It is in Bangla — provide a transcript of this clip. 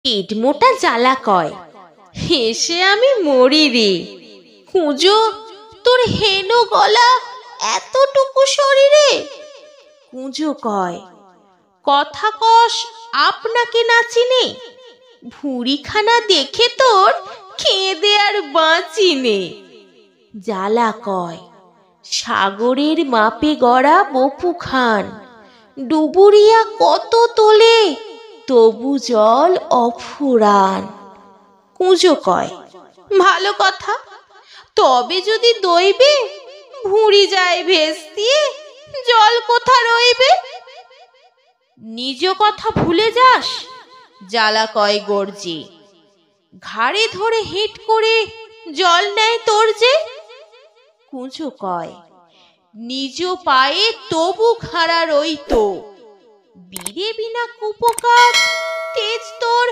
পেট মোটা জ্বালা কয়, হেসে আমি মরি রে। কুঁজো, তোর হেনো গলা, এতটুকু শরীরে। কুঁজো কয়, কথা কস আপনাকে না চিনে, ভুঁড়িখানা দেখে তোর কেঁদে আর বাঁচিনে। জ্বালা কয়, সাগরের মাপে গড়া বপু খান, ডুবুরিয়া কত তোলে, তবু জল অফুরান। কুঁজো কয়, ভালো কথা, তবে যদি দইবে, ভুঁড়ি যায় ভেস দিয়ে, জল কোথা রইবে। নিজ কথা ভুলে যাস, জ্বালা কয় গর্জে, ঘাড়ে ধরে হেঁট করে জল নেয় তোর যে। কুঁজো কয়, নিজ পায়ে তবু খাড়া রইতো, বীরে বিনা কুপকার, তেজ তোর